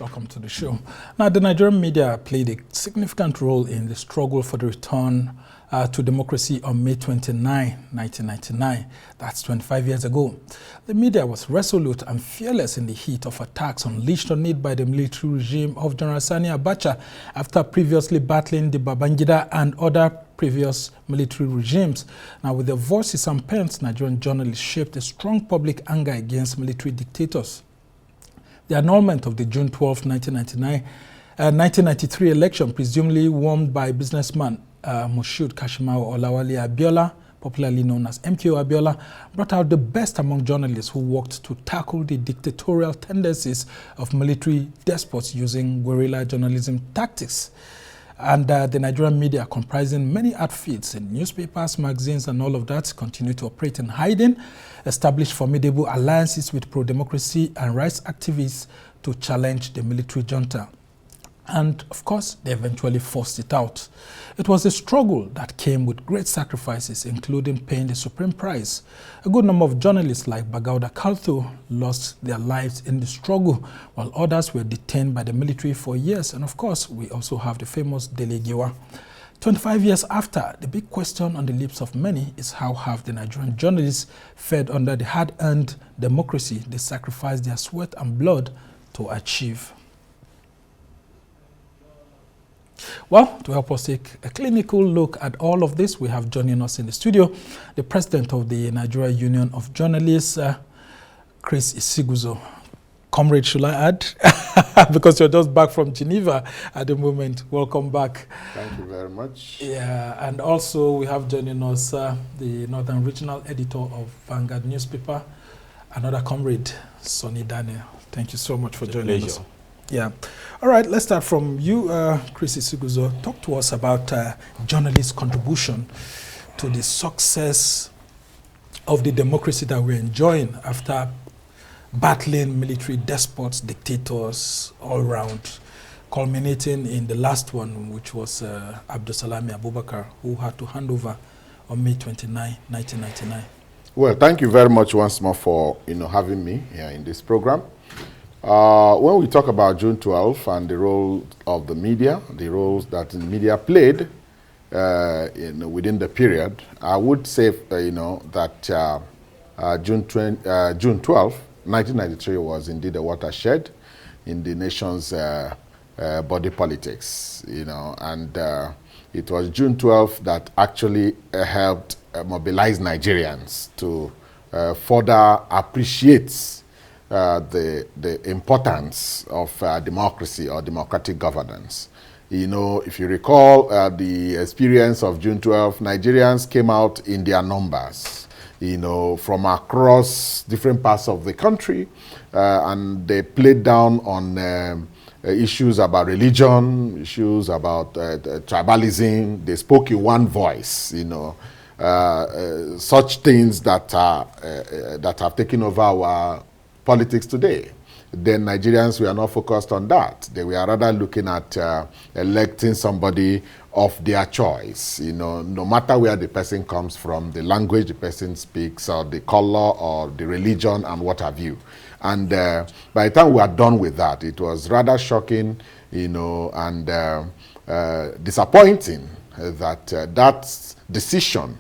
Welcome to the show. Now, the Nigerian media played a significant role in the struggle for the return to democracy on May 29, 1999. That's 25 years ago. The media was resolute and fearless in the heat of attacks unleashed on it by the military regime of General Sani Abacha after previously battling the Babangida and other previous military regimes. Now, with their voices and pens, Nigerian journalists shaped a strong public anger against military dictators. The annulment of the June 12, 1993 election, presumably won by businessman Moshood Kashimawo Olawale Abiola, popularly known as MKO Abiola, brought out the best among journalists who worked to tackle the dictatorial tendencies of military despots using guerrilla journalism tactics. And the Nigerian media, comprising many outfits in newspapers, magazines, and all of that, continue to operate in hiding, establish formidable alliances with pro-democracy and rights activists to challenge the military junta. And, of course, they eventually forced it out. It was a struggle that came with great sacrifices, including paying the supreme price. A good number of journalists like Bagauda Kaltho lost their lives in the struggle, while others were detained by the military for years. And, of course, we also have the famous Dele Giwa. 25 years after, the big question on the lips of many is how have the Nigerian journalists fared under the hard-earned democracy they sacrificed their sweat and blood to achieve. Well, to help us take a clinical look at all of this, we have joining us in the studio the president of the Nigeria Union of Journalists, Chris Isiguzo. Comrade, should I add? Because you're just back from Geneva at the moment. Welcome back. Thank you very much. Yeah, and also we have joining us the Northern Regional Editor of Vanguard newspaper, another comrade, Sonny Daniel. Thank you so much for joining us. Yeah. All right, let's start from you, Chris Isiguzo. Talk to us about journalists' contribution to the success of the democracy that we're enjoying after battling military despots, dictators all around, culminating in the last one, which was Abdulsalami Abubakar, who had to hand over on May 29, 1999. Well, thank you very much once more for having me here in this program. When we talk about June 12 and the role of the media, the roles that the media played within the period, I would say that June 12, 1993 was indeed a watershed in the nation's body politics, and it was June 12 that actually helped mobilize Nigerians to further appreciate the importance of democracy or democratic governance. If you recall the experience of June 12, Nigerians came out in their numbers, from across different parts of the country, and they played down on issues about religion, issues about tribalism. They spoke in one voice, such things that have taken over our politics today. Then Nigerians were not focused on that. They were rather looking at electing somebody of their choice, no matter where the person comes from, the language the person speaks, or the color, or the religion, and what have you. And by the time we are done with that, it was rather shocking, and disappointing that that decision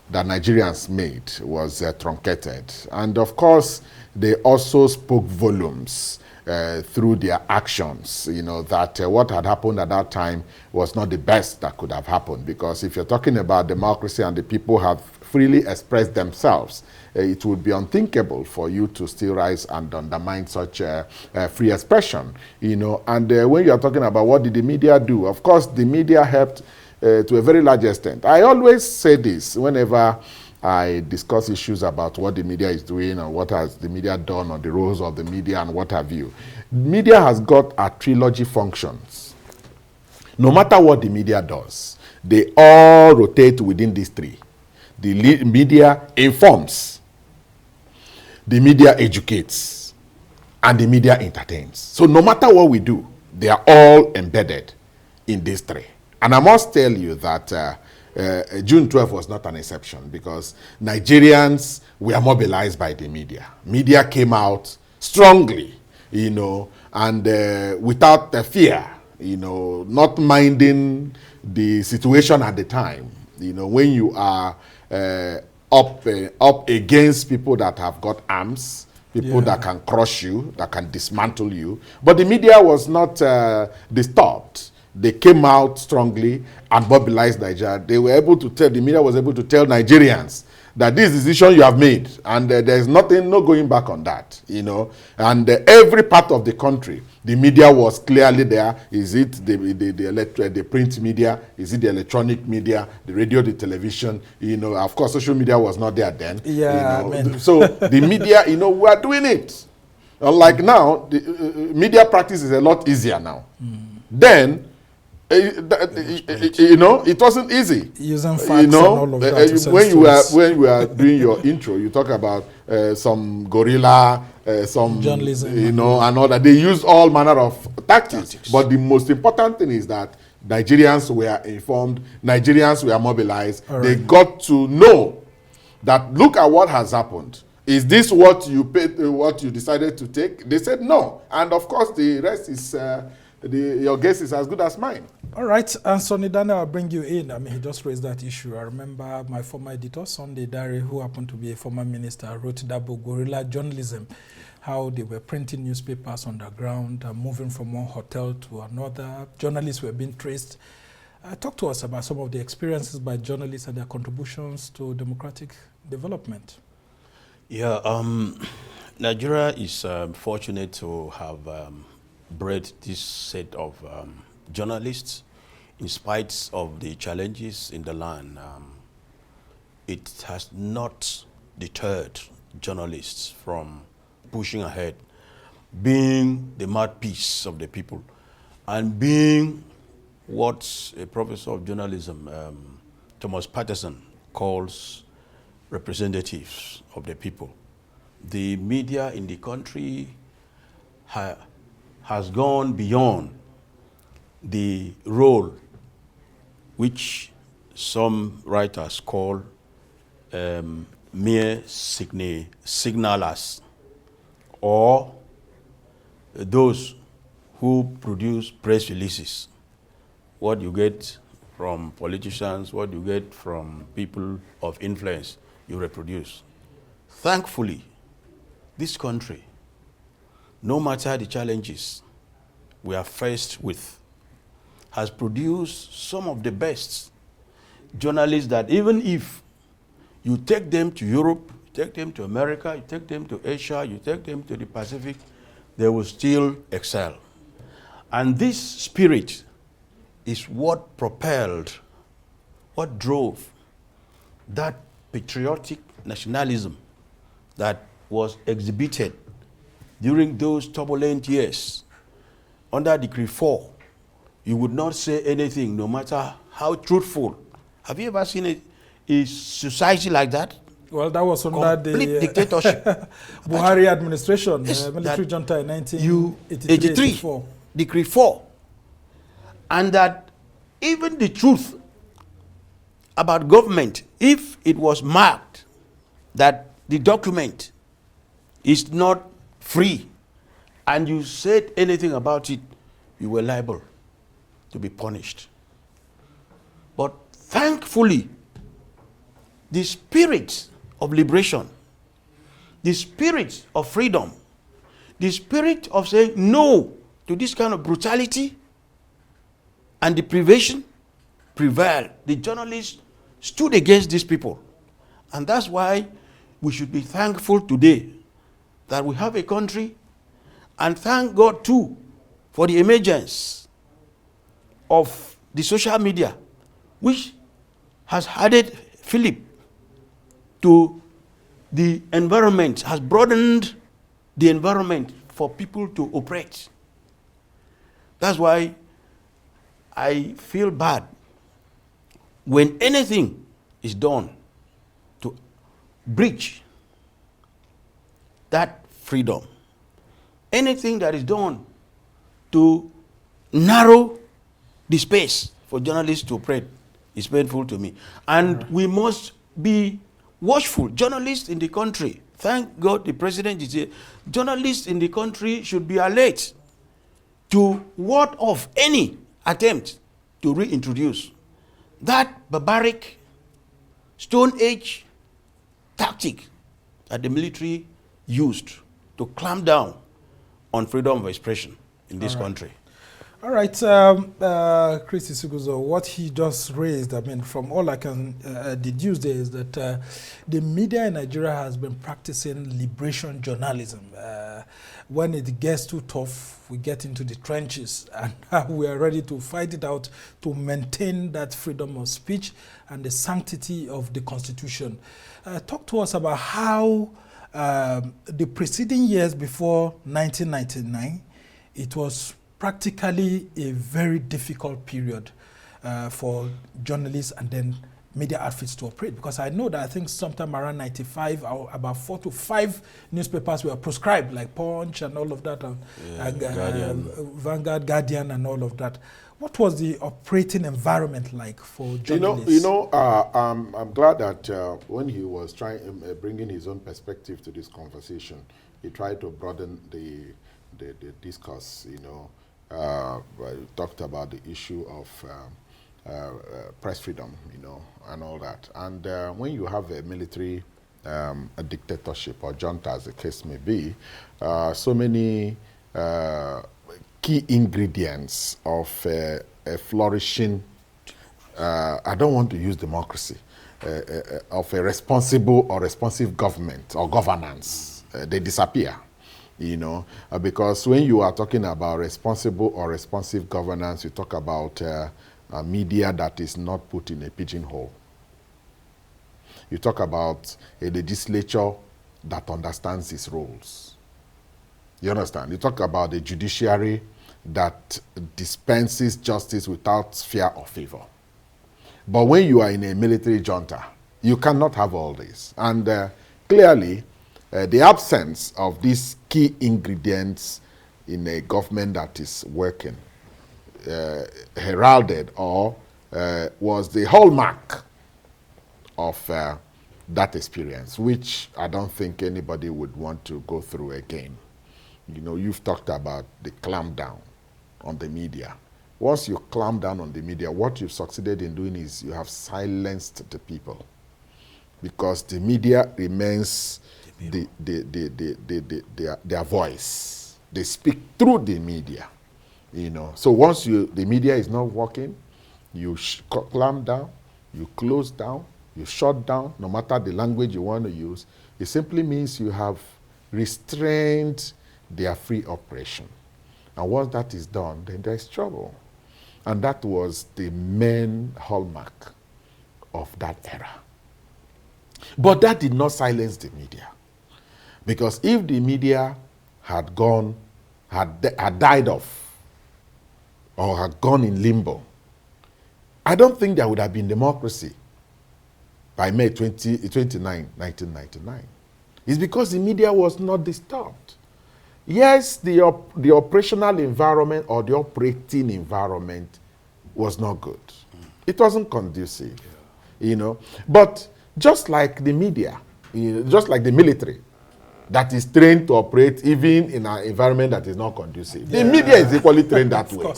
that Nigerians made was truncated. And of course, they also spoke volumes through their actions, that what had happened at that time was not the best that could have happened. Because if you're talking about democracy and the people have freely expressed themselves, it would be unthinkable for you to still rise and undermine such free expression. And when you're talking about what did the media do, of course, the media helped to a very large extent. I always say this whenever I discuss issues about what the media is doing and what has the media done or the roles of the media and what have you. Media has got a trilogy functions. No matter what the media does, they all rotate within these three. The media informs, the media educates, and the media entertains. So no matter what we do, they are all embedded in these three. And I must tell you that June 12 was not an exception, because Nigerians were mobilized by the media. Media came out strongly, and and without fear, not minding the situation at the time. When you are up against people that have got arms, people that can crush you, that can dismantle you. But the media was not disturbed. They came out strongly and mobilized Nigeria. They were able to tell, the media was able to tell Nigerians that this decision you have made, and there's no going back on that, And every part of the country, the media was clearly there. Is it the print media? Is it the electronic media, the radio, the television? Of course, social media was not there then. So the media, we are doing it. Unlike now, the media practice is a lot easier now. Then, it wasn't easy. Using facts and all of that. When you were doing your intro, you talk about some guerrilla, some journalism, and all that. They used all manner of tactics. But the most important thing is that Nigerians were informed, Nigerians were mobilized. They got to know that look at what has happened. Is this what you paid, what you decided to take? They said no, and of course the rest is. Your guess is as good as mine. All right, and Sonny Daniel, I'll bring you in. I mean, he just raised that issue. I remember my former editor, Sunday Dare, who happened to be a former minister, wrote that book, Guerrilla Journalism, how they were printing newspapers underground, moving from one hotel to another. Journalists were being traced. Talk to us about some of the experiences by journalists and their contributions to democratic development. Yeah, Nigeria is fortunate to have bred this set of journalists in spite of the challenges in the land. It has not deterred journalists from pushing ahead, being the mouthpiece of the people, and being what a professor of journalism, Thomas Patterson, calls representatives of the people. The media in the country has gone beyond the role which some writers call mere signalers, or those who produce press releases. What you get from politicians, what you get from people of influence, you reproduce. Thankfully, this country, no matter the challenges we are faced with, has produced some of the best journalists that even if you take them to Europe, you take them to America, you take them to Asia, you take them to the Pacific, they will still excel. And this spirit is what propelled, what drove that patriotic nationalism that was exhibited during those turbulent years. Under Decree 4, you would not say anything, no matter how truthful. Have you ever seen a society like that? Well, that was under complete dictatorship. Buhari administration, yes, military junta in 1983. Decree 4. And that even the truth about government, if it was marked that the document is not free, and you said anything about it, you were liable to be punished. But thankfully, the spirit of liberation, the spirit of freedom, the spirit of saying no to this kind of brutality and deprivation prevailed. The journalists stood against these people. And that's why we should be thankful today that we have a country, and thank God too for the emergence of the social media, which has added fillip to the environment, has broadened the environment for people to operate. That's why I feel bad when anything is done to breach that freedom. Anything that is done to narrow the space for journalists to operate is painful to me. And we must be watchful. Journalists in the country, thank God the president is here, journalists in the country should be alert. to ward off any attempt to reintroduce that barbaric Stone Age tactic that the military used to clamp down on freedom of expression in this country. All right, Chris Isiguzo, what he just raised, I mean, from all I can deduce there is that the media in Nigeria has been practicing liberation journalism. When it gets too tough, we get into the trenches, and we are ready to fight it out to maintain that freedom of speech and the sanctity of the Constitution. Talk to us about how the preceding years before 1999, it was practically a very difficult period for journalists and then media outfits to operate, because I know that I think sometime around 95, about 4 to 5 newspapers were proscribed, like Punch and all of that, Vanguard, Guardian, and all of that. What was the operating environment like for journalists? I'm glad that when he was bringing his own perspective to this conversation, he tried to broaden the discourse. We talked about the issue of press freedom, and all that. And when you have a military, a dictatorship or junta, as the case may be, so many key ingredients of a flourishing, I don't want to use democracy, of a responsible or responsive government or governance, they disappear. Because when you are talking about responsible or responsive governance, you talk about a media that is not put in a pigeonhole. You talk about a legislature that understands its roles. You understand? You talk about the judiciary that dispenses justice without fear or favor. But when you are in a military junta, you cannot have all this. And clearly, the absence of these key ingredients in a government that is working, heralded or was the hallmark of that experience, which I don't think anybody would want to go through again. You've talked about the clamp down on the media. Once you clamp down on the media, what you've succeeded in doing is you have silenced the people, because the media remains their voice. They speak through the media. So once the media is not working, you clamp down, you close down, you shut down, no matter the language you want to use. It simply means you have restrained their free operation. And once that is done, then there's trouble. And that was the main hallmark of that era. But that did not silence the media. Because if the media had died off, or had gone in limbo, I don't think there would have been democracy by May 29, 1999. It's because the media was not disturbed. Yes, the operational environment or the operating environment was not good. It wasn't conducive, But just like the media, just like the military, that is trained to operate even in an environment that is not conducive. The media is equally trained that way.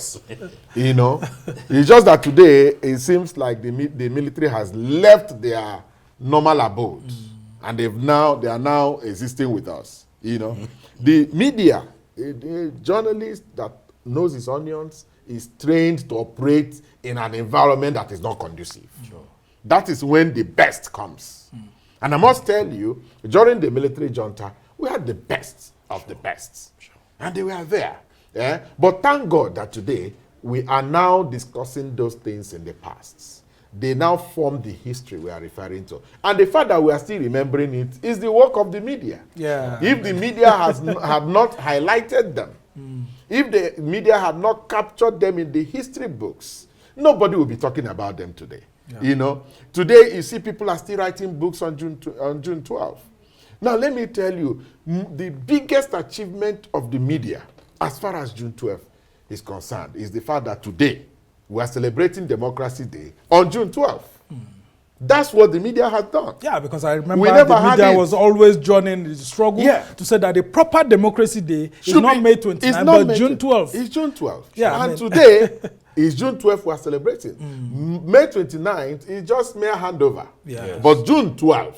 It's just that today it seems like the military has left their normal abode, and they are now existing with us. The media, a journalist that knows his onions, is trained to operate in an environment that is not conducive. Sure. That is when the best comes. And I must tell you, during the military junta, we had the best of the best. Sure. And they were there. Yeah? But thank God that today, we are now discussing those things in the past. They now form the history we are referring to. And the fact that we are still remembering it is the work of the media. Yeah. If the media had not highlighted them, if the media had not captured them in the history books, nobody will be talking about them today. Yeah. Today you see people are still writing books on June 12th. Now let me tell you, the biggest achievement of the media as far as June 12th is concerned is the fact that today we are celebrating Democracy Day on June 12th. That's what the media had done. Yeah, because I remember We never the had media it. was always joining the struggle Yeah. to say that the proper democracy day is Should not be- May it's 29, not but May June 20 12th. It's June 12th. Yeah, And today is June 12th we're celebrating. May 29th is just mere handover. Yeah. Yes. But June 12th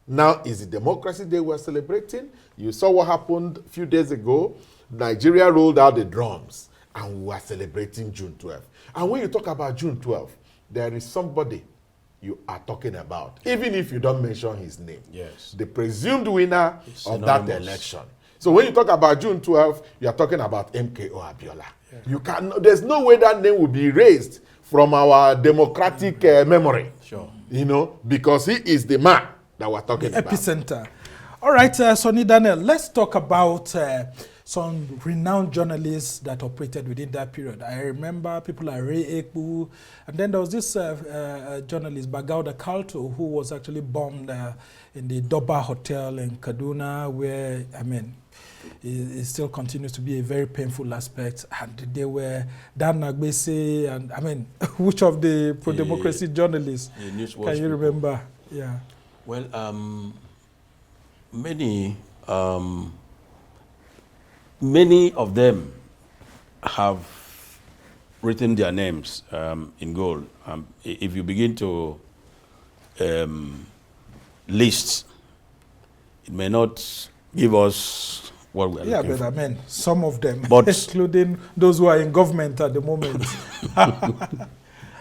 now is the Democracy Day we're celebrating. You saw what happened a few days ago. Nigeria rolled out the drums and we are celebrating June 12th. And when you talk about June 12th, there is somebody you are talking about, even if you don't mention his name. Yes. The presumed winner It's of that synonymous. election. So when you talk about June 12th, you are talking about MKO Abiola. Yeah. You can. There's no way that name will be erased from our democratic memory. Sure. You know, because he is the man that we're talking about. Epicenter. All right, Sonny Daniel, let's talk about some renowned journalists that operated within that period. I remember people like Ray Ekpu, and then there was this journalist, Bagauda Kalto, who was actually bombed in the Doba Hotel in Kaduna, where, I mean, it still continues to be a very painful aspect. And they were Dan Nagbese, and I mean, which of the pro-democracy journalists can you remember? Yeah. Well, many of them have written their names in gold. If you begin to list, it may not give us what we're looking for. Yeah, but I mean, some of them, But including those who are in government at the moment.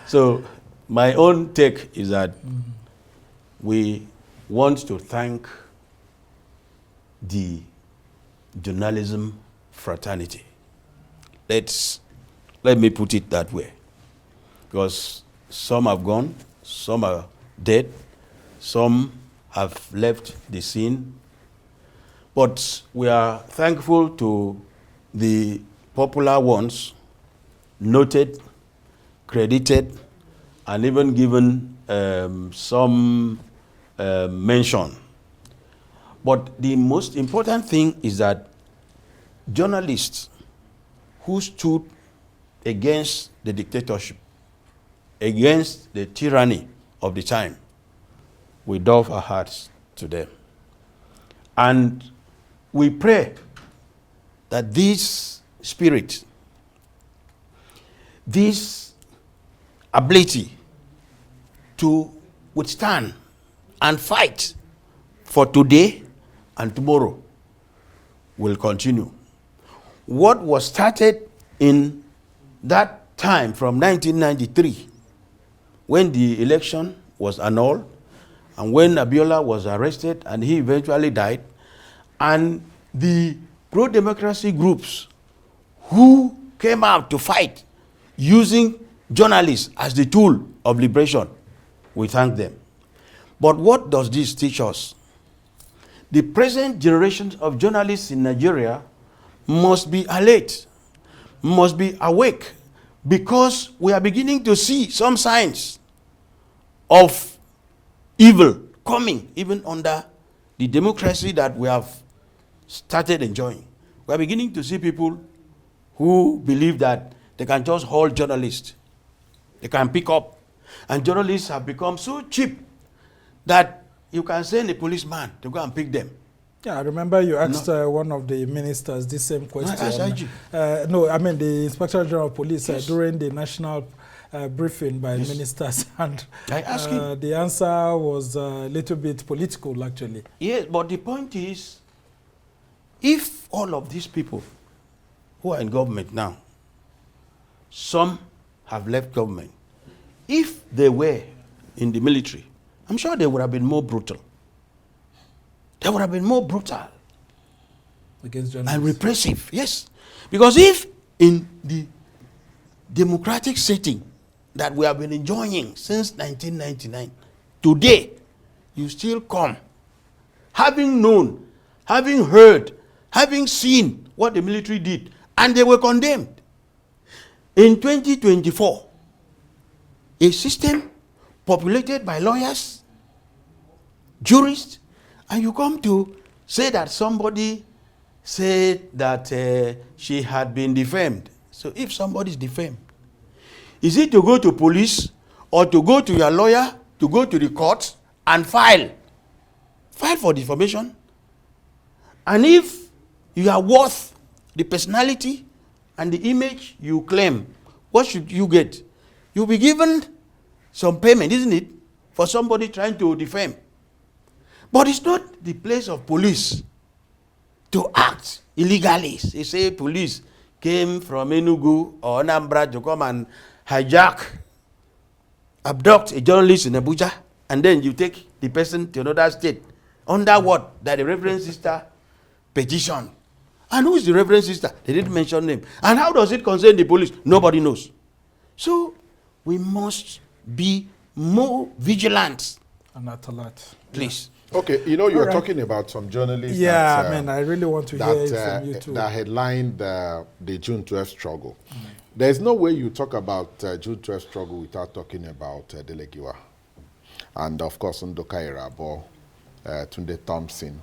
So my own take is that we want to thank the journalism fraternity. Let me put it that way. Because some have gone, some are dead, some have left the scene. But we are thankful to the popular ones, noted, credited, and even given some mention. But the most important thing is that journalists who stood against the dictatorship, against the tyranny of the time, we doff our hearts to them. And we pray that this spirit, this ability to withstand and fight for today and tomorrow will continue. What was started in that time from 1993, when the election was annulled, and when Abiola was arrested and he eventually died, and the pro-democracy groups who came out to fight using journalists as the tool of liberation, we thank them. But what does this teach us? The present generation of journalists in Nigeria must be alert, must be awake, because we are beginning to see some signs of evil coming even under the democracy that we have started enjoying. We are beginning to see people who believe that they can just hold journalists, they can pick up, and journalists have become so cheap that you can send a policeman to go and pick them. Yeah, I remember you asked one of the ministers this same question. IG. No, I mean the Inspector General of Police during the national briefing by ministers, and I asked him. the answer was a little bit political, actually. Yes, but the point is, if all of these people who are in government now, some have left government, if they were in the military, I'm sure they would have been more brutal. They would have been more brutal Against journalists. and repressive, yes. Because if in the democratic setting that we have been enjoying since 1999, today you still come, having known, having heard, having seen what the military did, and they were condemned. In 2024, a system populated by lawyers, jurists, and you come to say that somebody said that she had been defamed. So if somebody is defamed, is it to go to police or to go to your lawyer to go to the court and file for defamation. And if you are worth the personality and the image you claim, what should you get? You'll be given some payment, isn't it, for somebody trying to defame. But it's not the place of police to act illegally. They say police came from Enugu or Anambra to come and hijack, abduct a journalist in Abuja, and then you take the person to another state. Under what? That the Reverend Sister petition. And who is the Reverend Sister? They didn't mention name. And how does it concern the police? Nobody knows. So we must be more vigilant. And that's a lot. Please. Okay, you know, you're talking about some journalists. Yeah, man, I really want to hear it from you too. That headlined the June 12th struggle. There's no way you talk about June 12th struggle without talking about Delegiwa. And of course, Ndoka Irabo, Tunde Thompson.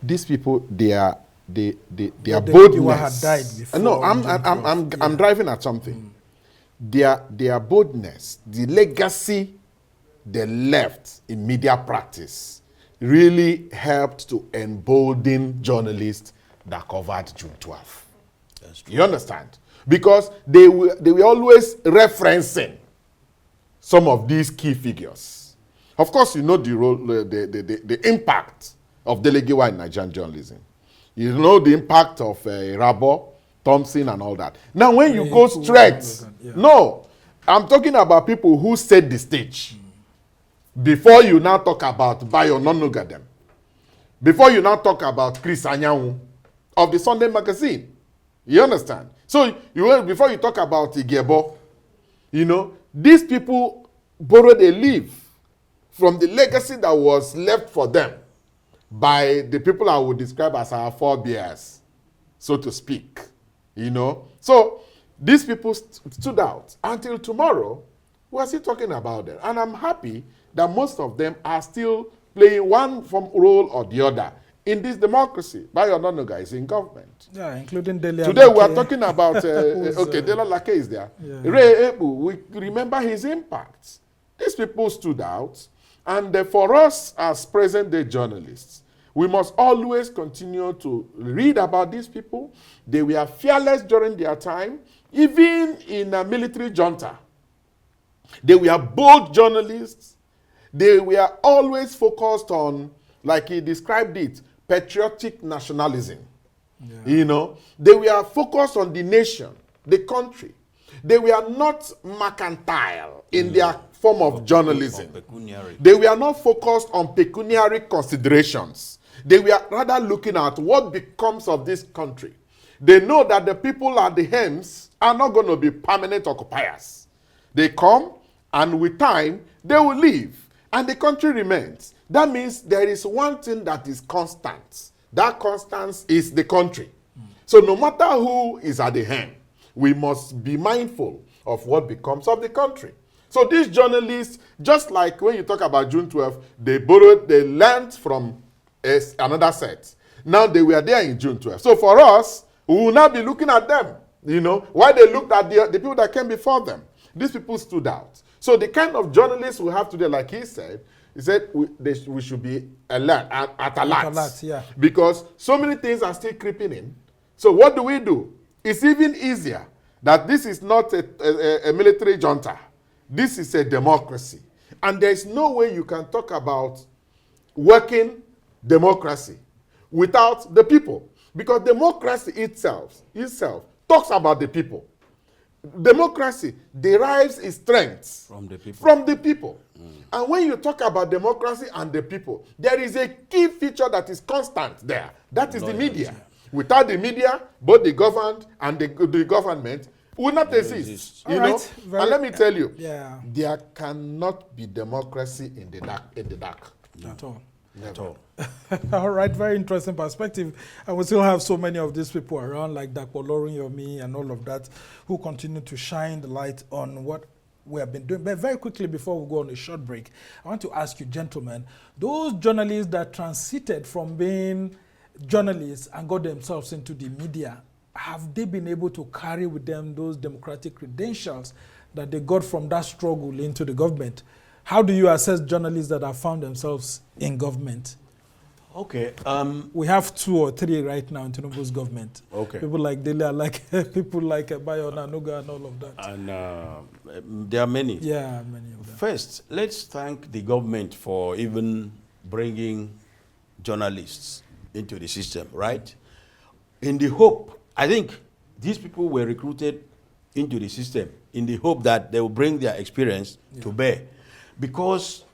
These people, their boldness. Had died before. No, I'm driving at something. Their boldness, the legacy they left in media practice really helped to embolden journalists that covered June 12th. You understand? Because they were always referencing some of these key figures. Of course, you know the role, the impact of Delegiwa in Nigerian journalism. You know the impact of Rabo, Thompson, and all that. Now, when you go straight, no, I'm talking about people who set the stage. Before you now talk about Bayo Nonugadem, before you now talk about Chris Anyanwu of the Sunday magazine, you understand? So before you talk about Igebo, you know, these people borrowed a leaf from the legacy that was left for them by the people I would describe as our forebears, so to speak, you know. So these people stood out until tomorrow. We're still talking about them, and I'm happy that most of them are still playing one role or the other in this democracy. Bayo Ononuga is in government. Yeah, including Delia Today Lake. we are talking about, okay, Delia Lake is there. Yeah. Ray Ebu, we remember his impact. These people stood out, and for us as present-day journalists, we must always continue to read about these people. They were fearless during their time, even in a military junta. They were bold journalists. They were always focused on, like he described it, patriotic nationalism. Yeah. You know, they were focused on the nation, the country. They were not mercantile in their form of journalism. They were not focused on pecuniary considerations. They were rather looking at what becomes of this country. They know that the people at the helms are not going to be permanent occupiers. They come, and with time, they will leave. And the country remains. That means there is one thing that is constant. That constant is the country. So no matter who is at the helm, we must be mindful of what becomes of the country. So these journalists, just like when you talk about June 12th, they learned from another set. Now they were there in June 12th. So for us, we will now be looking at them. You know, why they looked at the people that came before them. These people stood out. So the kind of journalists we have today, like he said we should be alert, at alert. Yeah. Because so many things are still creeping in. So what do? It's even easier that this is not a military junta. This is a democracy. And there's no way you can talk about working democracy without the people. Because democracy itself talks about the people. Democracy derives its strength from the people. And when you talk about democracy and the people, there is a key feature that is constant there. That is the media. Without the media, both the governed and the government will not exist. You know? And let me tell you, there cannot be democracy in the dark. At all. At all. All right, very interesting perspective. And we still have so many of these people around, like Dapo Yomi and all of that, who continue to shine the light on what we have been doing. But very quickly, before we go on a short break, I want to ask you, gentlemen, those journalists that transited from being journalists and got themselves into the media, have they been able to carry with them those democratic credentials that they got from that struggle into the government? How do you assess journalists that have found themselves in government? Okay. We have 2 or 3 right now in Tinubu's government. Okay. People like Dele, like people like Bayona, Nuga, and all of that. And there are many. Yeah, many of them. First, let's thank the government for even bringing journalists into the system, right? In the hope, I think these people were recruited into the system in the hope that they will bring their experience to bear. Because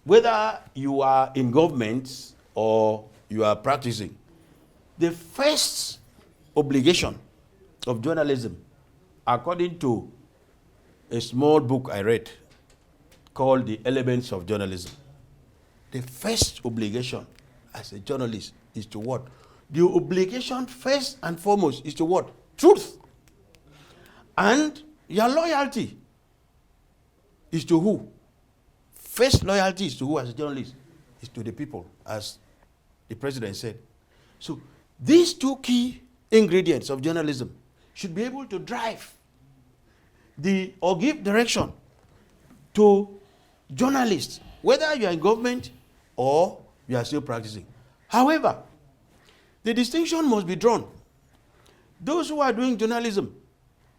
whether you are in government or you are practicing, the first obligation of journalism, according to a small book I read called The Elements of Journalism, the first obligation as a journalist is to what? The obligation first and foremost is to what? Truth. And your loyalty is to who? First loyalty is to who as a journalist? Is to the people, as the president said. So these 2 key ingredients of journalism should be able to drive or give direction to journalists, whether you are in government or you are still practicing. However, the distinction must be drawn. Those who are doing journalism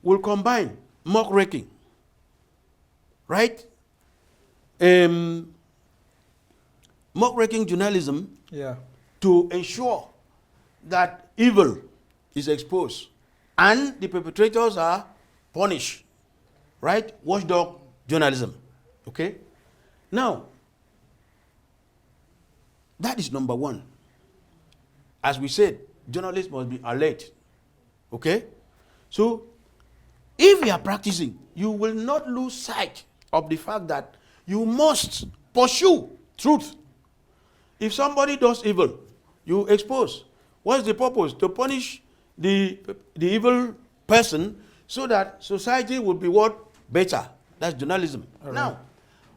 will combine muckraking, right? Muckraking journalism to ensure that evil is exposed and the perpetrators are punished, right? Watchdog journalism, okay? Now, that is number 1. As we said, journalists must be alert, okay? So, if you are practicing, you will not lose sight of the fact that you must pursue truth. If somebody does evil, you expose. What's the purpose? To punish the evil person so that society will be what? Better. That's journalism. Right. Now,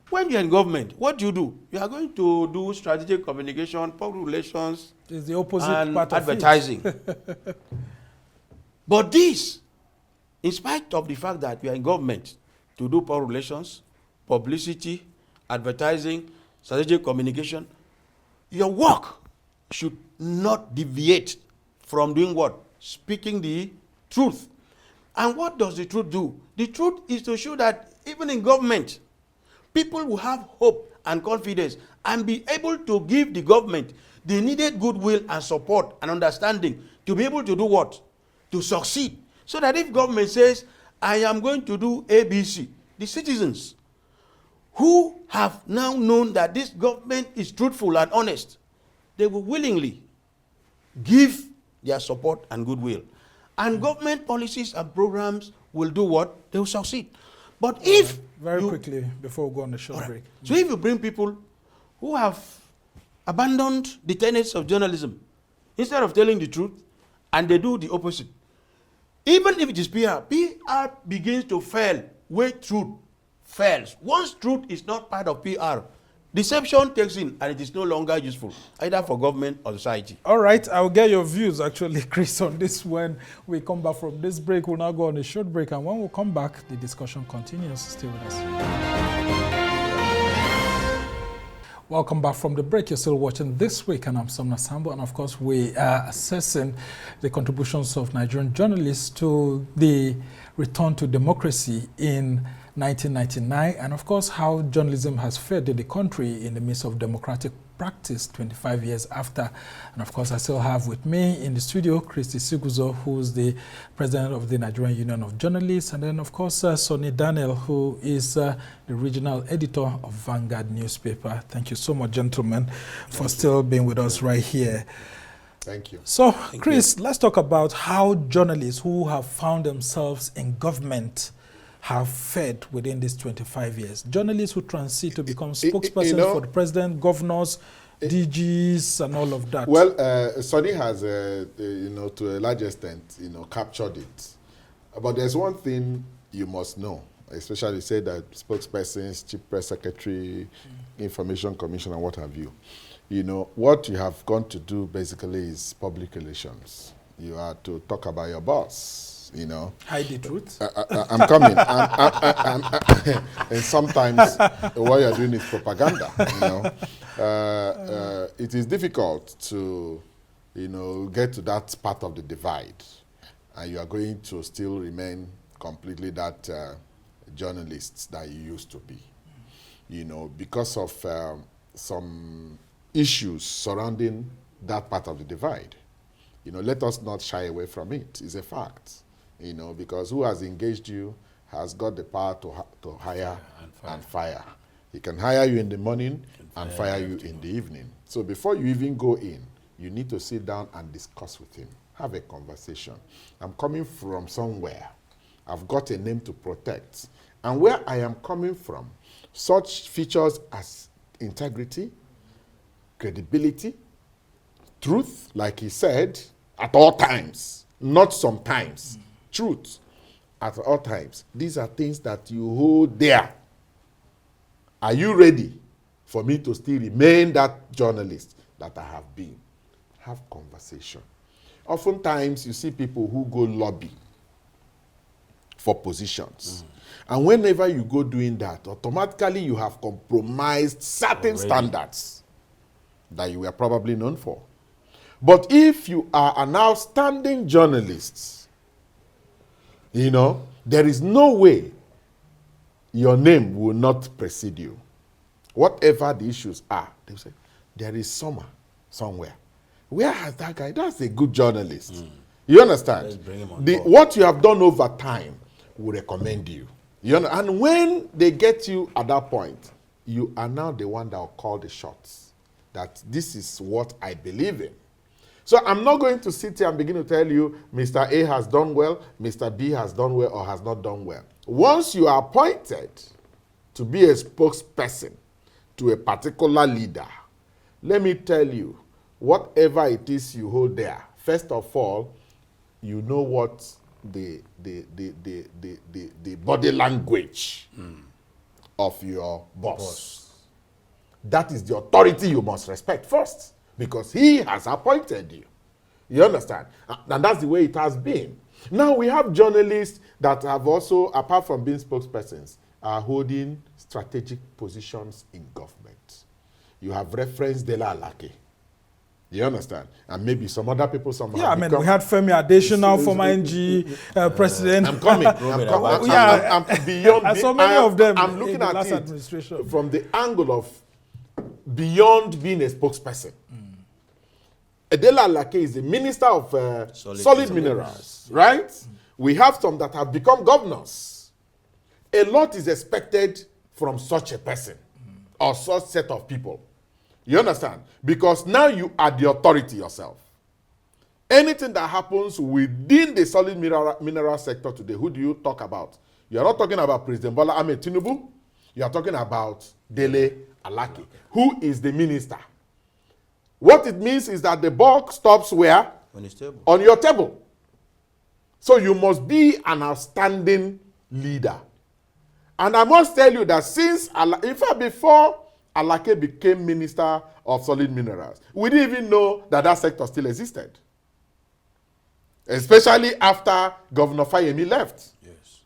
when you're in government, what do? You are going to do strategic communication, public relations, it's the opposite and part advertising. Of it. But this, in spite of the fact that you are in government to do public relations, publicity, advertising, strategic communication, your work should not deviate from doing what? Speaking the truth. And what does the truth do? The truth is to show that even in government, people will have hope and confidence and be able to give the government the needed goodwill and support and understanding to be able to do what? To succeed. So that if government says, I am going to do ABC, the citizens who have now known that this government is truthful and honest, they will willingly give their support and goodwill. And government policies and programs will do what? They will succeed. But if very quickly, before we go on the short break. So if you bring people who have abandoned the tenets of journalism, instead of telling the truth, and they do the opposite, even if it is PR, PR begins to fail where truth fails. Once truth is not part of PR, deception takes in and it is no longer useful, either for government or society. All right, I'll get your views actually, Chris, on this when we come back from this break. We'll now go on a short break, and when we come back, the discussion continues. Stay with us. Welcome back from the break. You're still watching This Week, and I'm Somna Sambo, and of course we are assessing the contributions of Nigerian journalists to the return to democracy in 1999, and of course how journalism has fared in the country in the midst of democratic practice 25 years after. And of course I still have with me in the studio Chris Isiguzo, who's the president of the Nigerian Union of Journalists, and then of course Sonny Daniel, who is the regional editor of Vanguard newspaper. Thank you so much, gentlemen, for still being with us right here. Thank you. So, Chris, let's talk about how journalists who have found themselves in government have fared within these 25 years. Journalists who transit to become spokespersons for the president, governors, DGs, and all of that. Well, Sonny has, to a large extent, captured it. But there's one thing you must know, especially say that spokespersons, chief press secretary, information commissioner, what have you. What you have gone to do basically is public relations. You are to talk about your boss. you know. Hide the truth. I'm coming. And sometimes what you're doing is propaganda, you know. It is difficult to, you know, get to that part of the divide, and you are going to still remain completely that journalist that you used to be, you know, because of some issues surrounding that part of the divide. You know, let us not shy away from it. It's a fact, you know, because who has engaged you has got the power to hire and fire. He can hire you in the morning and fire you in the evening. So before you even go in, you need to sit down and discuss with him. Have a conversation. I'm coming from somewhere. I've got a name to protect. And where I am coming from, such features as integrity, credibility, truth, like he said, at all times, not sometimes. Truth, at all times. These are things that you hold there. Are you ready for me to still remain that journalist that I have been? Have conversation. Oftentimes, you see people who go lobby for positions. And whenever you go doing that, automatically you have compromised certain standards that you were probably known for. But if you are an outstanding journalist, you know, there is no way your name will not precede you. Whatever the issues are, they will say, there is somewhere. Where has that guy? That's a good journalist. You understand? Let's bring him on board. What you have done over time will recommend you. You know, and when they get you at that point, you are now the one that will call the shots. That this is what I believe in. So I'm not going to sit here and begin to tell you Mr. A has done well, Mr. B has done well or has not done well. Once you are appointed to be a spokesperson to a particular leader, let me tell you, whatever it is you hold there, first of all, you know what the body language of your boss. That is the authority you must respect first, because he has appointed you. You understand? And that's the way it has been. Now we have journalists that have also, apart from being spokespersons, are holding strategic positions in government. You have referenced Dela Alake. You understand? And maybe some other people, some Yeah, I mean, we had Femi Adesina, former NG president. I'm coming. I'm beyond. And so many of them I'm looking in the at last it administration. from the angle of beyond being a spokesperson. Dela Alake is the minister of solid minerals, right? We have some that have become governors. A lot is expected from such a person or such set of people. You understand? Because now you are the authority yourself. Anything that happens within the solid mineral sector today, who do you talk about? You are not talking about President Bola Ahmed Tinubu. You are talking about Dele Alake, who is the minister. What it means is that the buck stops where? On his table. On your table. So you must be an outstanding leader. And I must tell you that since, in fact, before Alake became Minister of Solid Minerals, we didn't even know that that sector still existed. Especially after Governor Fayemi left. Yes.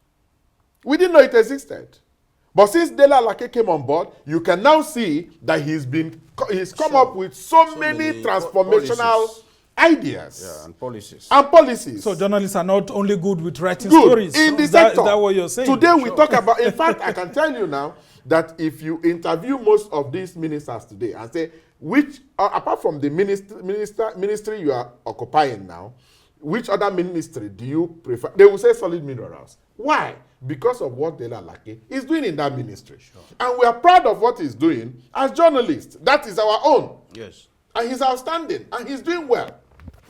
We didn't know it existed. But since Dela Alake came on board, you can now see that he's come up with so many transformational ideas. Yeah, and policies. And policies. So journalists are not only good with writing stories. In the Is that sector. what you're saying? Today we talk about, in fact, I can tell you now that if you interview most of these ministers today and say, which, apart from the ministry you are occupying now, which other ministry do you prefer? They will say solid minerals. Why? Because of what Dela Alake is doing in that ministry. Sure. And we are proud of what he's doing as journalists. That is our own. Yes. And he's outstanding. And he's doing well.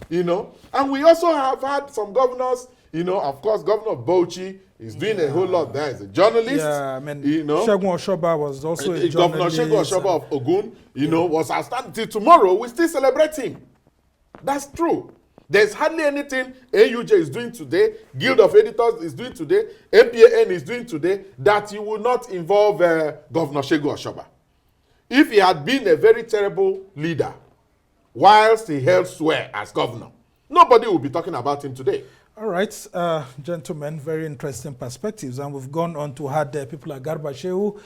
You know. And we also have had some governors, you know, of course, Governor of Bauchi is doing a whole lot there as a journalist. Yeah, I mean, you know. Segun Oshoba was also a journalist. Governor Segun Oshoba of Ogun, you know, was outstanding. Till tomorrow, we still celebrate him. That's true. There's hardly anything AUJ is doing today, Guild of Editors is doing today, MPAN is doing today, that you will not involve Governor Segun Oshoba. If he had been a very terrible leader, whilst he held sway as governor, nobody will be talking about him today. All right, gentlemen, very interesting perspectives. And we've gone on to had people like Garba Shehu,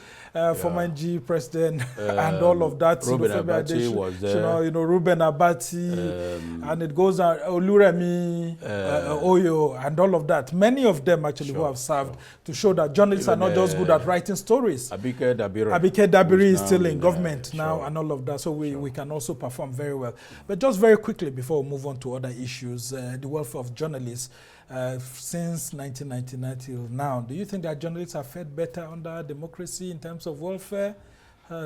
former NG president, and all of that. Ruben Abati was there. Ruben Abati, and it goes on, Oluremi, Oyo, and all of that. Many of them actually who have served to show that journalists are not just good at writing stories. Abike Dabiri. Is still in government now and all of that. So we can also perform very well. But just very quickly before we move on to other issues, the welfare of journalists. Since 1999 till now, do you think that journalists are fed better under democracy in terms of welfare?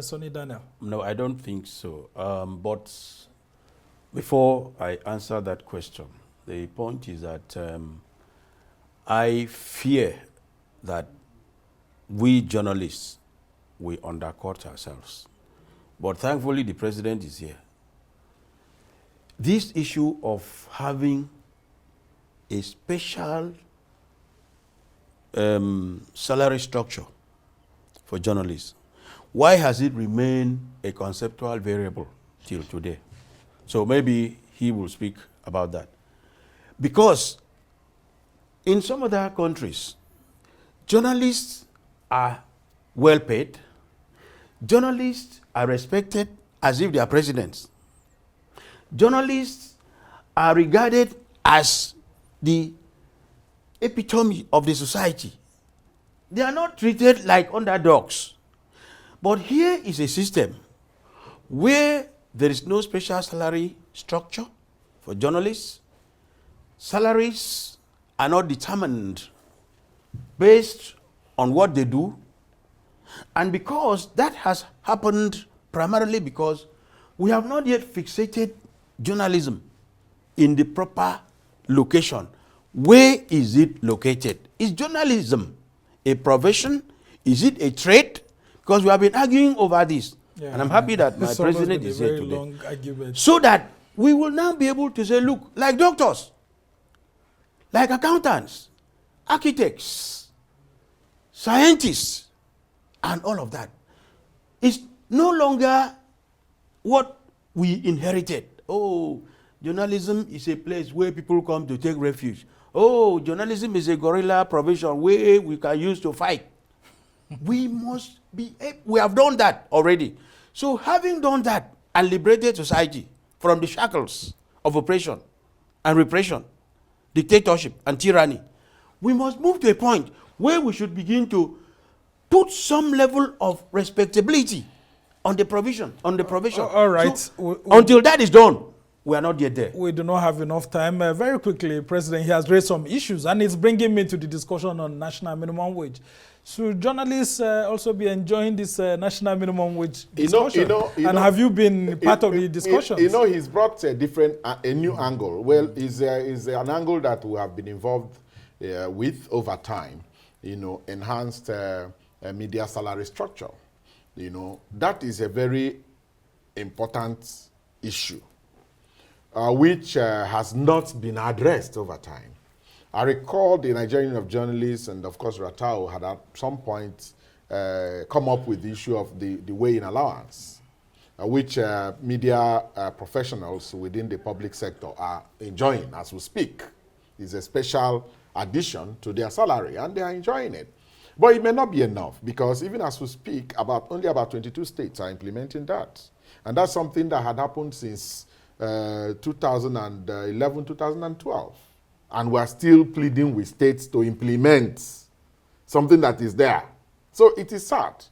Sonny Daniel? No, I don't think so. But before I answer that question, the point is that I fear that we journalists, we undercut ourselves. But thankfully, the president is here. This issue of having a special salary structure for journalists, why has it remained a conceptual variable till today? So maybe he will speak about that. Because in some other countries, journalists are well paid, journalists are respected as if they are presidents. Journalists are regarded as the epitome of the society. They are not treated like underdogs. But here is a system where there is no special salary structure for journalists. Salaries are not determined based on what they do. And because that has happened primarily because we have not yet fixated journalism in the proper location. Where is it located? Is journalism a profession? Is it a trade? Because we have been arguing over this. Yeah, and I'm happy that my president is here today. So that we will now be able to say, look, like doctors, like accountants, architects, scientists, and all of that. It's no longer what we inherited. Oh, journalism is a place where people come to take refuge. Oh, journalism is a guerrilla profession where we can use to fight. We must be, we have done that already. So having done that and liberated society from the shackles of oppression and repression, dictatorship and tyranny, we must move to a point where we should begin to put some level of respectability on the provision, all right. So, until that is done, we are not yet there. We do not have enough time. Very quickly, President, he has raised some issues, and it's bringing me to the discussion on national minimum wage. Should journalists also be enjoying this national minimum wage discussion? And have you been part of the discussions? He's brought a new angle. Well, is an angle that we have been involved with over time. Enhanced media salary structure. That is a very important issue, which has not been addressed over time. I recall the Nigerian Union of Journalists and, of course, Ratao had at some point come up with the issue of the weigh-in allowance, which media professionals within the public sector are enjoying as we speak. It's a special addition to their salary, and they are enjoying it. But it may not be enough, because even as we speak, only about 22 states are implementing that. And that's something that had happened since 2011, 2012. And we're still pleading with states to implement something that is there. So it is sad.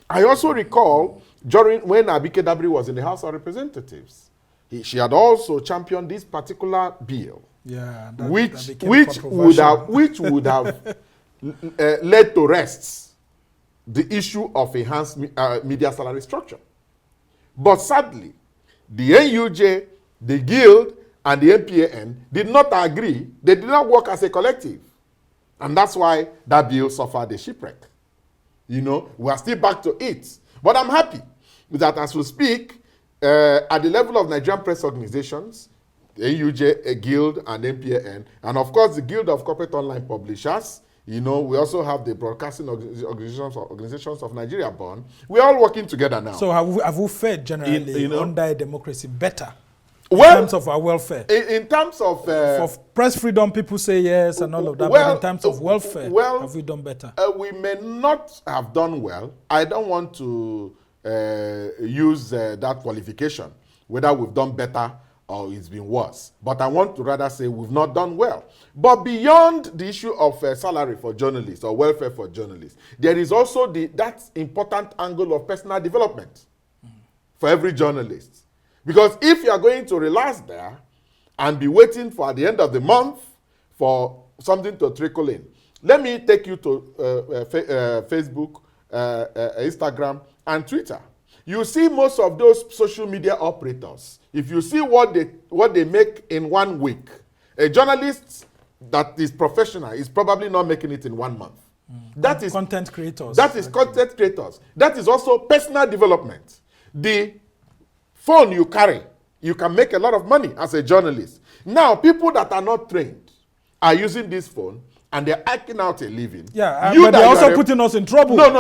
I also recall when Abike Dabiri was in the House of Representatives, she had also championed this particular bill, which would have led to rest the issue of enhanced media salary structure. But sadly, the NUJ, the Guild, and the MPAN did not agree. They did not work as a collective. And that's why that bill suffered a shipwreck. We are still back to it. But I'm happy that as we speak, at the level of Nigerian press organizations, the NUJ, a Guild, and MPAN, and of course the Guild of Corporate Online Publishers, we also have the Broadcasting Organizations of Nigeria born. We're all working together now. So have we fared generally under a democracy better? in terms of our welfare? In terms of... for press freedom, people say yes and all of that, but in terms of welfare, have we done better? We may not have done well. I don't want to use that qualification, whether we've done better or it's been worse. But I want to rather say we've not done well. But beyond the issue of salary for journalists or welfare for journalists, there is also that important angle of personal development for every journalist. Because if you are going to relax there and be waiting for at the end of the month for something to trickle in, let me take you to Facebook, Instagram, and Twitter. You see most of those social media operators, if you see what they make in 1 week, a journalist that is professional is probably not making it in 1 month. That is content creators. That is content creators. That is also personal development. The phone you carry, you can make a lot of money as a journalist. Now, people that are not trained are using this phone and they're acting out a living. Yeah, but they're also putting us in trouble. No.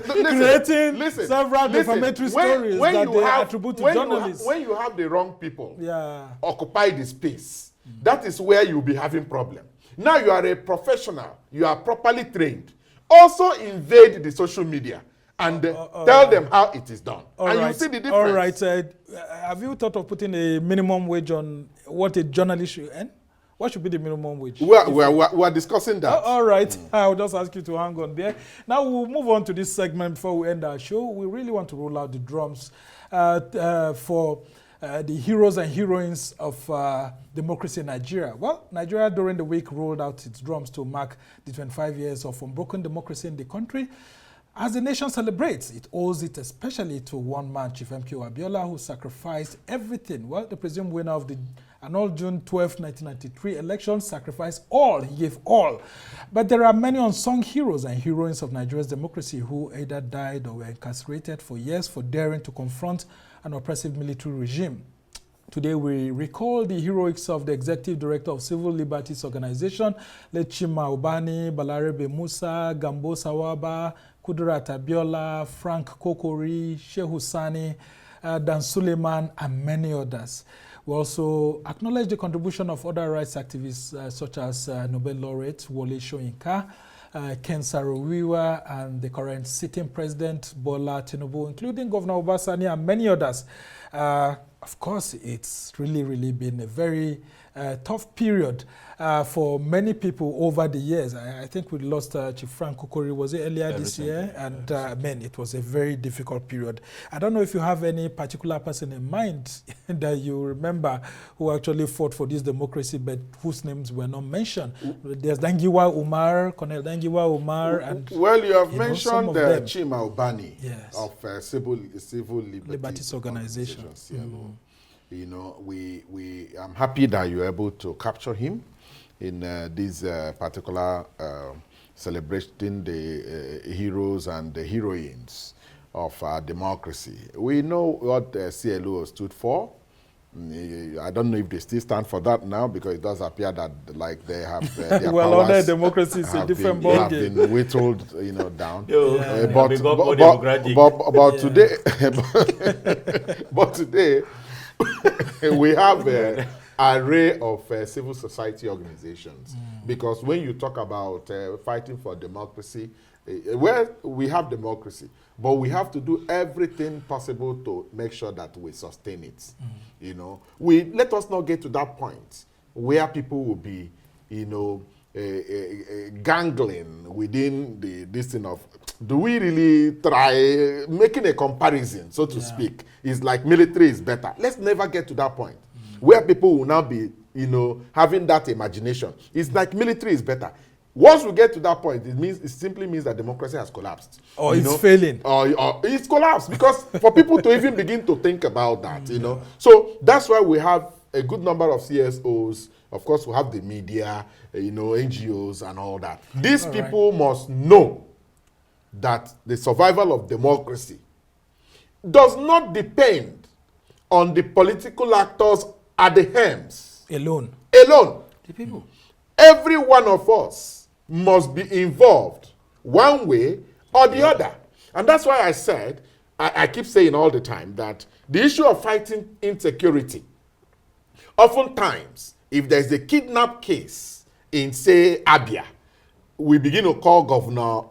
Creating several defamatory stories that they attribute to journalists. When you have the wrong people occupy the space, that is where you'll be having problem. Now you are a professional, you are properly trained. Also invade the social media and tell them how it is done. You see the difference. All right. Have you thought of putting a minimum wage on what a journalist should earn? What should be the minimum wage? We're discussing that. All right. I'll just ask you to hang on there. Now we'll move on to this segment before we end our show. We really want to roll out the drums for the heroes and heroines of democracy in Nigeria. Well, Nigeria during the week rolled out its drums to mark the 25 years of unbroken democracy in the country. As the nation celebrates, it owes it especially to one man, Chief MKO Abiola, who sacrificed everything. Well, the presumed winner of the annual June 12, 1993 election sacrificed all. He gave all. But there are many unsung heroes and heroines of Nigeria's democracy who either died or were incarcerated for years for daring to confront an oppressive military regime. Today, we recall the heroics of the Executive Director of Civil Liberties Organization, Lechima Ubani, Balarebe Musa, Gambo Sawaba, Kudirat Abiola, Frank Kokori, Sheikh Husani, Dan Suleiman, and many others. We also acknowledge the contribution of other rights activists such as Nobel laureate Wole Soyinka, Ken Saro-Wiwa, and the current sitting president Bola Tinubu, including Governor Obasani and many others. Of course, it's really been a very tough period for many people over the years. I think we lost Chief Frank Kokori, was it earlier this year? And man, it was a very difficult period. I don't know if you have any particular person in mind that you remember who actually fought for this democracy, but whose names were not mentioned. There's Dangiwa Umar, Colonel Dangiwa Umar, and well, you have mentioned Chima Ubani of Civil Liberties Organizations. You know, I'm happy that you're able to capture him in this particular celebrating the heroes and the heroines of our democracy. We know what CLO stood for. I don't know if they still stand for that now, because it does appear that like they have their well, other democracy is a different ballgame. Have been whittled, down. But today, we have an array of civil society organizations. Because when you talk about fighting for democracy, well, we have democracy, but we have to do everything possible to make sure that we sustain it. Let us not get to that point where people will be, gangling within this thing of, do we really try making a comparison, so to speak? It's like military is better. Let's never get to that point where people will now be, having that imagination. It's like military is better. Once we get to that point, it simply means that democracy has collapsed. Or it's failing. Or it's collapsed, because for people to even begin to think about that, So that's why we have a good number of CSOs. Of course, we have the media, NGOs and all that. These people must know that the survival of democracy does not depend on the political actors at the helms. Alone. The people. Every one of us must be involved one way or the other. And that's why I said I keep saying all the time that the issue of fighting insecurity, oftentimes, if there's a kidnap case in, say, Abia, we begin to call Governor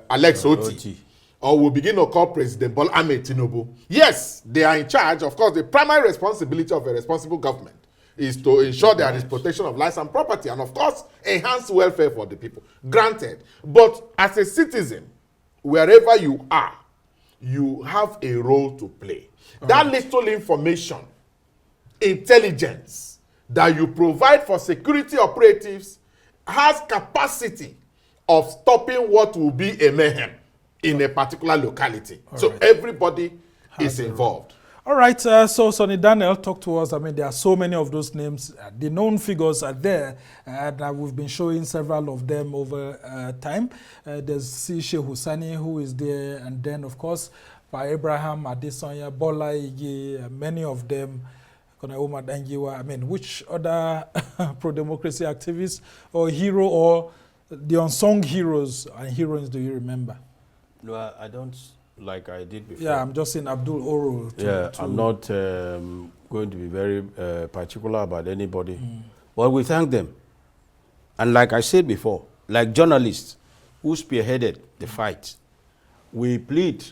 Alex Oti, or we begin to call President Bola Ahmed Tinubu. Yes, they are in charge. Of course, the primary responsibility of a responsible government is to ensure there is protection of lives and property, and of course, enhance welfare for the people. Granted. But as a citizen, wherever you are, you have a role to play. That little information, intelligence that you provide for security operatives has capacity of stopping what will be a mayhem in a particular locality. So everybody is involved. All right, so Sonny Daniel, talk to us. I mean, there are so many of those names. The known figures are there, and we've been showing several of them over time. There's Sheikh Husani, who is there, and then, of course, by Abraham, Adesanya, Bola Ige, many of them, Konauma Dangiwa. I mean, which other pro-democracy activists or hero or the unsung heroes and heroines do you remember? No, I don't, like I did before. Yeah, I'm just saying Abdul Oro. I'm not going to be very particular about anybody. Well, we thank them. And like I said before, like journalists who spearheaded the fight, we plead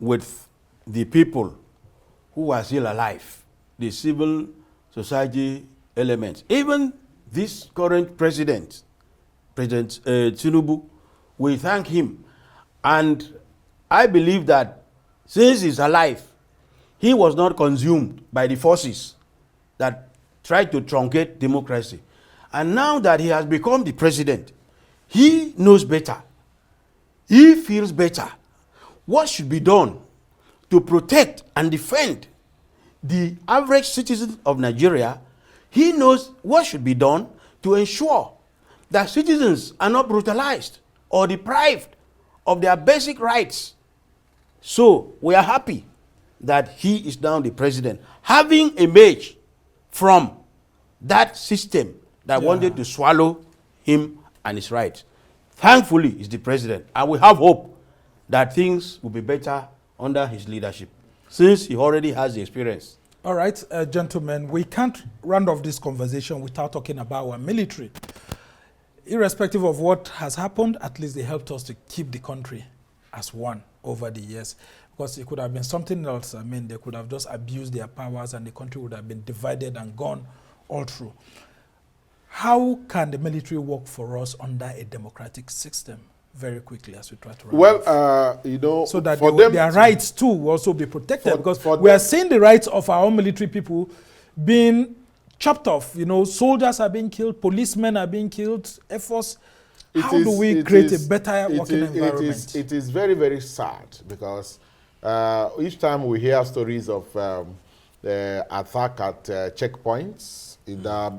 with the people who are still alive, the civil society elements. Even this current president, President Tinubu, we thank him. And I believe that since he's alive, he was not consumed by the forces that tried to truncate democracy. And now that he has become the president, he knows better. He feels better. What should be done to protect and defend the average citizen of Nigeria? He knows what should be done to ensure that citizens are not brutalized or deprived of their basic rights. So we are happy that he is now the president, having emerged from that system that wanted to swallow him and his rights. Thankfully, he's the president, and we have hope that things will be better under his leadership, since he already has the experience. All right, gentlemen, we can't round off this conversation without talking about our military. Irrespective of what has happened, at least they helped us to keep the country as one over the years. Because it could have been something else. I mean, they could have just abused their powers and the country would have been divided and gone all through. How can the military work for us under a democratic system? Very quickly, as we try to round off. You know, so that for their rights too will also be protected, because we are seeing the rights of our own military people being chopped off. You know, soldiers are being killed, policemen are being killed, Air Force. How do we create a better working environment? It is very, very sad, because each time we hear stories of attack at checkpoints, either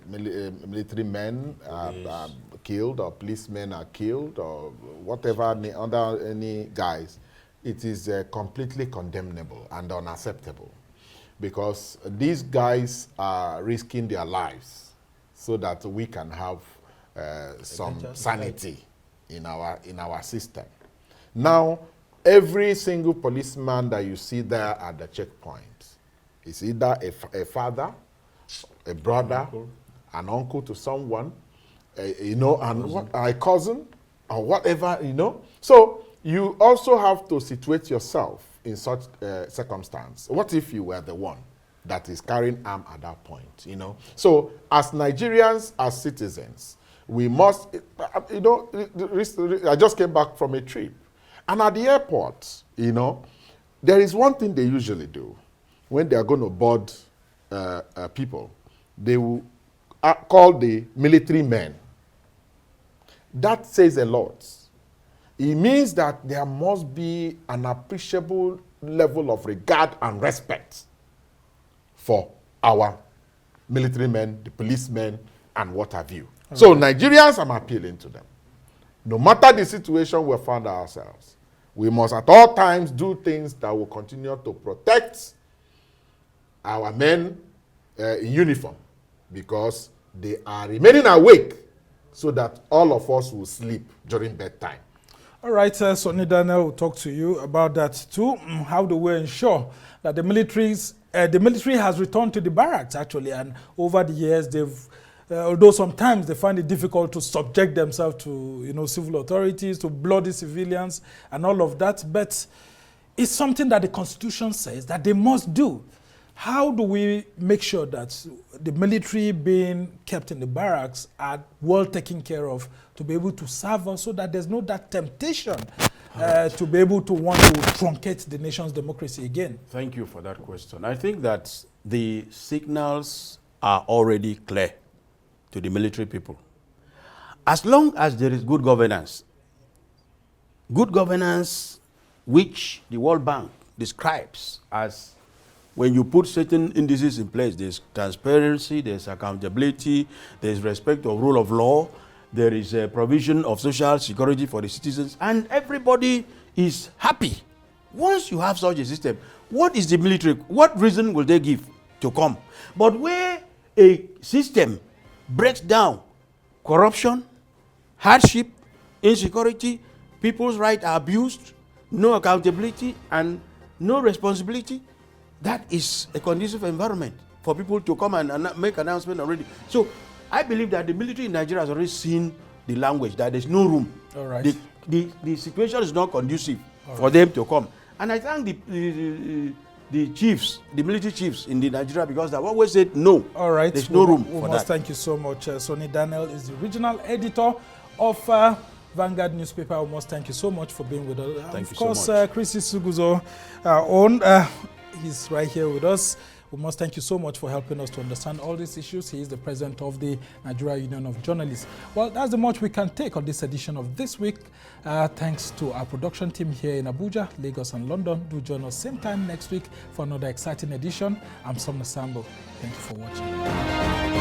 military men are killed or policemen are killed or whatever under any guise, it is completely condemnable and unacceptable, because these guys are risking their lives so that we can have some sanity in our system. Now, every single policeman that you see there at the checkpoint is either a father, a brother, an uncle to someone, you know, and a cousin, or whatever, you know. So you also have to situate yourself in such circumstance. What if you were the one that is carrying arm at that point, you know? So as Nigerians, as citizens, we must, you know, I just came back from a trip. And at the airport, you know, there is one thing they usually do when they are going to board people. They will call the military men. That says a lot. It means that there must be an appreciable level of regard and respect for our military men, the policemen, and what have you. Okay. So Nigerians, I'm appealing to them. No matter the situation we find ourselves, we must at all times do things that will continue to protect our men in uniform, because they are remaining awake so that all of us will sleep during bedtime. All right, Sonny Daniel will talk to you about that too. How do we ensure that the military has returned to the barracks actually, and over the years they've, although sometimes they find it difficult to subject themselves to civil authorities, to bloody civilians, and all of that, but it's something that the Constitution says that they must do. How do we make sure that the military being kept in the barracks are well taken care of to be able to serve us so that there's no that temptation to be able to want to truncate the nation's democracy again? Thank you for that question. I think that the signals are already clear to the military people. As long as there is good governance which the World Bank describes as when you put certain indices in place, there's transparency, there's accountability, there's respect of rule of law, there is a provision of social security for the citizens, and everybody is happy. Once you have such a system, what is the military, what reason will they give to come? But where a system breaks down, corruption, hardship, insecurity, people's rights are abused, no accountability and no responsibility, that is a conducive environment for people to come and make announcement already. So I believe that the military in Nigeria has already seen the language, that there's no room. All right. The situation is not conducive for them to come. And I thank the chiefs, the military chiefs in the Nigeria, because they've always said no. All right. There's no room for that. Thank you so much. Sonny Daniel is the regional editor of Vanguard newspaper. We must thank you so much for being with us. Thank you so much. Of course, Chris Isiguzo, he's right here with us. We must thank you so much for helping us to understand all these issues. He is the president of the Nigeria Union of Journalists. Well, that's the much we can take on this edition of This Week. Thanks to our production team here in Abuja, Lagos, and London. Do join us same time next week for another exciting edition. I'm Somna Sambo. Thank you for watching.